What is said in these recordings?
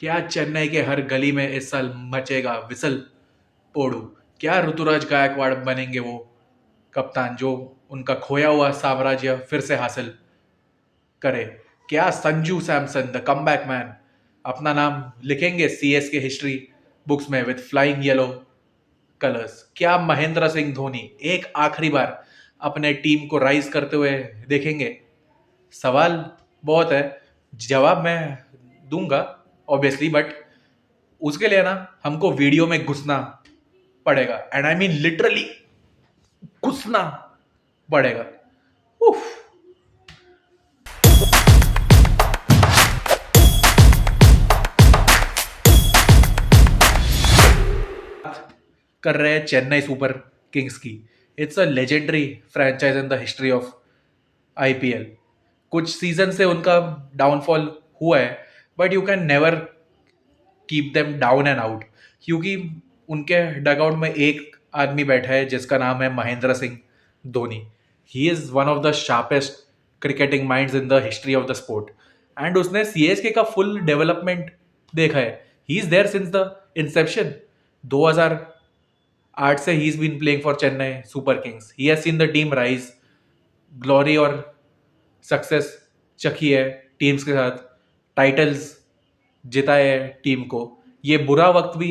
क्या चेन्नई के हर गली में इस साल मचेगा विसल पोड़ू? क्या ऋतुराज गायकवाड़ बनेंगे वो कप्तान जो उनका खोया हुआ साम्राज्य फिर से हासिल करे? क्या Sanju Samson the comeback man अपना नाम लिखेंगे सीएस के हिस्ट्री बुक्स में विद फ्लाइंग येलो कलर्स? क्या महेंद्र सिंह धोनी एक आखिरी बार अपने टीम को राइज करते हुए देखेंगे? सवाल बहुत है, जवाब मैं दूंगा ऑब्वियसली, बट उसके लिए ना हमको वीडियो में घुसना पड़ेगा, एंड आई मीन लिटरली घुसना पड़ेगा। उफ। कर रहे हैं चेन्नई सुपर किंग्स की। It's a legendary franchise in the history of IPL. कुछ सीजन से उनका डाउनफॉल हुआ है, but you can never keep them down and out, क्योंकि उनके डगआउट में एक आदमी बैठा है जिसका नाम है Mahendra Singh Dhoni. He is one of the sharpest cricketing minds in the history of the sport, and उसने सीएसके का फुल डेवलपमेंट देखा है। He is there since the inception. 2008 से he is been playing for Chennai Super Kings. He has seen the team rise, glory और success चखी है teams के साथ, टाइटल्स जिताए है टीम को। ये बुरा वक्त भी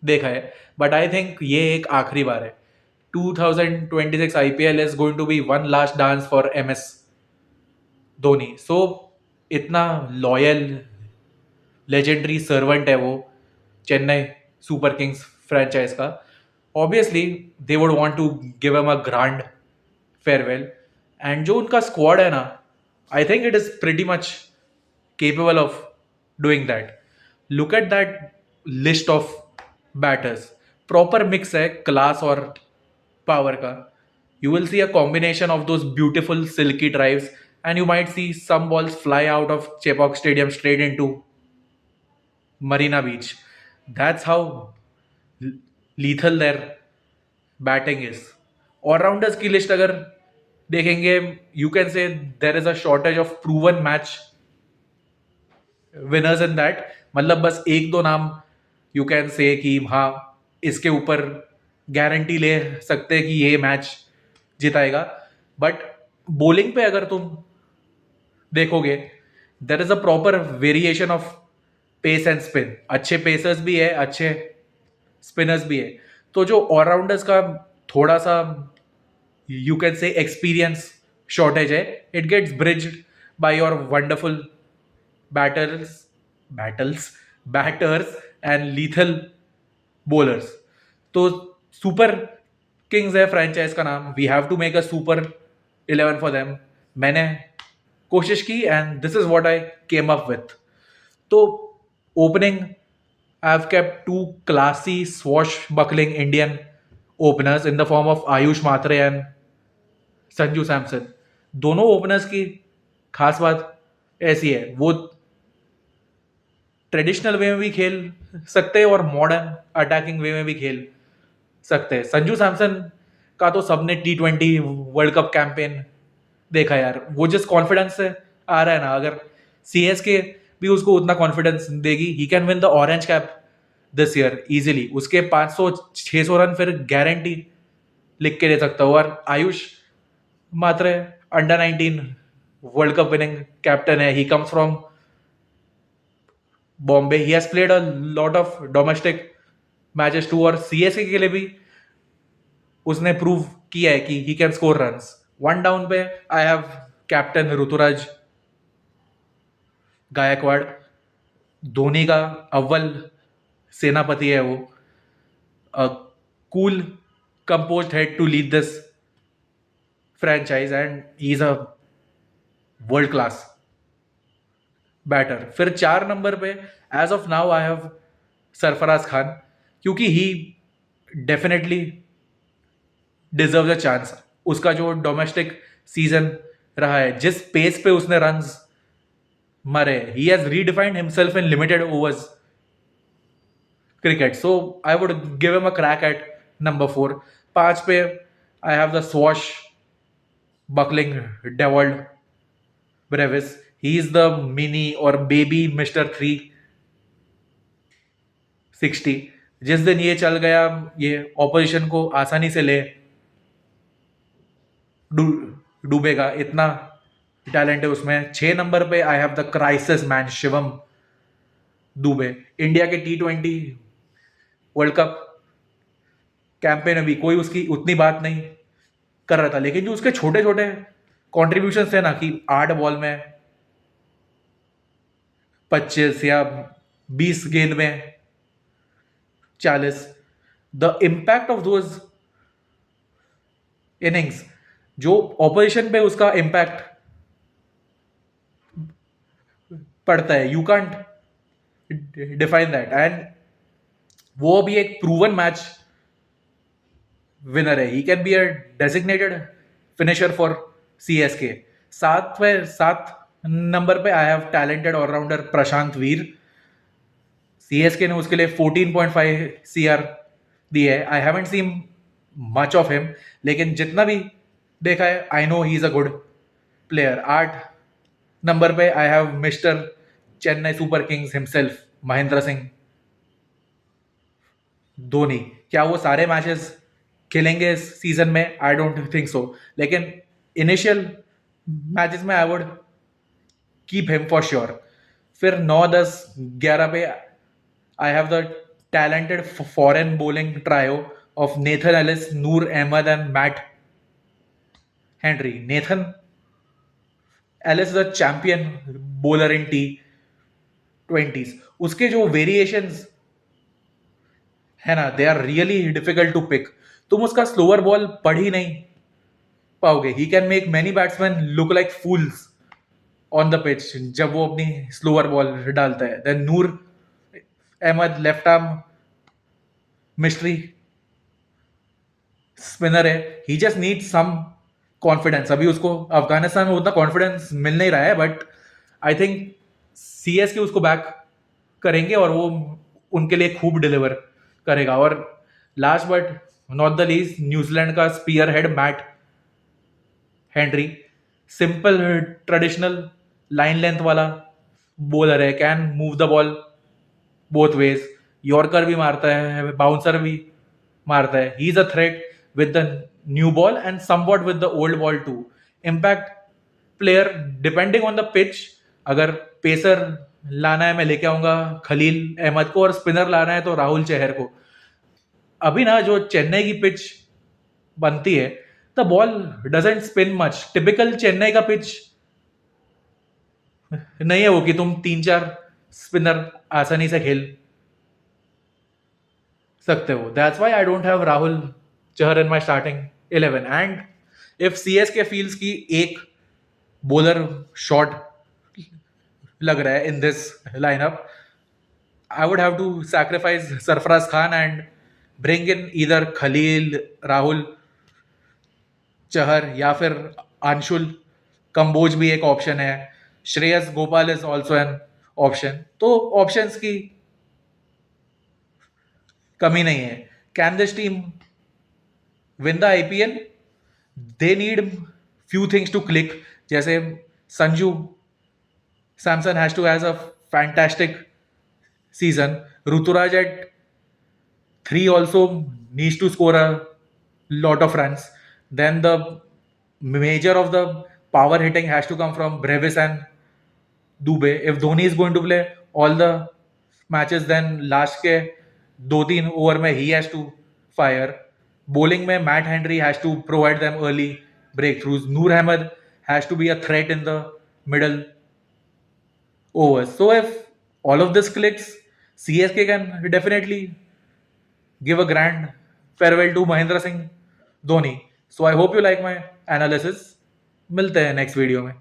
देखा है, बट आई थिंक ये एक आखिरी बार है। 2026 IPL is going to be one last dance for MS Dhoni. So इतना लॉयल लेजेंडरी सर्वेंट है वो चेन्नई सुपर किंग्स फ्रेंचाइज का। Obviously they would want to give him a grand farewell, and जो उनका स्क्वाड है ना, I think it is pretty much capable of doing that. Look at that list of batters. Proper mix है class और power का. You will see a combination of those beautiful silky drives, and you might see some balls fly out of Chepauk Stadium straight into Marina Beach. That's how lethal their batting is. Allrounders की list अगर देखेंगे, you can से देर is a shortage of proven match winners in that. मतलब बस एक दो नाम you can से कि हाँ, इसके ऊपर गारंटी ले सकते हैं कि ये मैच जिताएगा। बट बॉलिंग पे अगर तुम देखोगे, there is a proper variation of pace and spin. अच्छे पेसर्स भी है, अच्छे स्पिनर्स भी है। तो जो ऑलराउंडर्स का थोड़ा सा you can say experience shortage है, it gets bridged by your wonderful batters battles batters and lethal bowlers। तो सुपर किंग्स है फ्रेंचाइज का नाम। We have to make a super 11 for them. मैंने कोशिश की and this is what I came up with. तो opening I have kept two classy swashbuckling Indian openers in the form of Ayush Mhatre and Sanju Samson. दोनों openers की खास बात ऐसी है, वो ट्रेडिशनल वे में भी खेल सकते हैं और मॉडर्न अटैकिंग वे में भी खेल सकते हैं। संजू सैमसन का तो सबने T20 वर्ल्ड कप कैंपेन देखा यार। वो जिस कॉन्फिडेंस से आ रहा है ना, अगर सीएसके भी उसको उतना कॉन्फिडेंस देगी, he can win the orange cap this year easily. उसके 500-600 रन फिर गारंटी लिख के दे सकता हूँ। और Ayush Mhatre under 19 world cup winning captain है। He comes from Bombay. He has played a lot of domestic matches too, और सीएसके के लिए भी उसने प्रूव किया है कि he can score runs. One down पे I have captain Ruturaj Gaikwad. Dhoni का अव्वल सेनापति है वो। A cool composed head to lead this franchise, and he is a world class batter. फिर 4 नंबर पे as of now I have Sarfaraz Khan, क्योंकि he definitely deserve the chance. उसका जो डोमेस्टिक सीजन रहा है, जिस पेस पे उसने रन्स मारे, he has redefined himself in limited overs cricket. So I would give him a crack at number 4। 5 पे I have the swashbuckling Dewald Brevis. He is the mini और baby mister 360। जिस दिन ये चल गया, ये opposition को आसानी से ले डूबेगा, इतना टैलेंट है उसमें। 6 नंबर पे I have the crisis man Shivam Dubey. India के T20 वर्ल्ड कप कैंपेन में भी कोई उसकी उतनी बात नहीं कर रहा था, लेकिन जो उसके छोटे छोटे कॉन्ट्रीब्यूशन थे ना, कि 8 बॉल में 25 या 20 गेंद में 40, the impact of those innings, जो ऑपोजिशन पे उसका इम्पैक्ट पड़ता है, you can't define that. And वो भी एक प्रूवन मैच विनर है। He can be a designated finisher for CSK। 7 number पे I have talented allrounder Prashant Veer. CSK ने उसके लिए 14.5 CR दी है। I haven't seen much of him, लेकिन जितना भी देखा है I know he is a good player. 8 number पे I have mister Chennai Super Kings himself Mahendra Singh Dhoni. क्या वो सारे मैचेस खेलेंगे इस सीजन में? आई डोंट थिंक सो, लेकिन इनिशियल मैचेस में I would keep him for sure. फिर 9, 10, 11 पे I have the talented foreign bowling trio of Nathan Ellis, Noor Ahmad and Matt Henry. Nathan Ellis the champion bowler in T20s। उसके जो variations है ना, they are really difficult to pick. तुम उसका slower ball पढ़ ही नहीं पाओगे। He can make many batsman look like fools on the pitch जब वो अपनी स्लोअर बॉल डालता है। Then Noor Ahmad left arm mystery spinner है। He just need some confidence. अभी उसको अफगानिस्तान में उतना कॉन्फिडेंस मिल नहीं रहा है, बट आई थिंक CSK उसको बैक करेंगे और वो उनके लिए खूब डिलीवर करेगा। और last but not the least, New Zealand का spearhead Matt Henry. Simple traditional line length वाला बॉलर है, can move the ball both ways, yorker भी मारता है, बाउंसर भी मारता है। He is a threat with the new ball and somewhat with the old ball too. Impact player depending on the pitch. अगर pacer लाना है मैं लेके आऊंगा खलील अहमद को, और स्पिनर लाना है तो राहुल चहर को। अभी ना जो चेन्नई की पिच बनती है, the ball doesn't spin much. Typical Chennai का पिच नहीं है वो कि तुम 3-4 स्पिनर आसानी से खेल सकते हो। That's why I don't have Rahul Chahar in my starting 11। And if CSK feels की एक बॉलर शॉट लग रहा है in this lineup, I would have to sacrifice Sarfaraz Khan and bring in either Khaleel, Rahul Chahar, या फिर अंशुल कंबोज भी एक ऑप्शन है। Shreyas Gopal is also an option. तो ऑप्शंस की कमी नहीं है। Can this team win the IPL? They need few things to click, जैसे Sanju Samson has to has a fantastic season. Ruturaj at 3 also needs to score a lot of runs. Then the major of the power hitting has to come from Brevis and Dubey. If Dhoni is going to play all the matches, then last के 2-3 over में he has to fire. Bowling में Matt Henry has to provide them early breakthroughs. Noor Ahmed has to be a threat in the middle overs. So if all of this clicks, CSK can definitely give a grand farewell to Mahendra Singh Dhoni. So I hope you like my analysis. मिलते हैं next video में।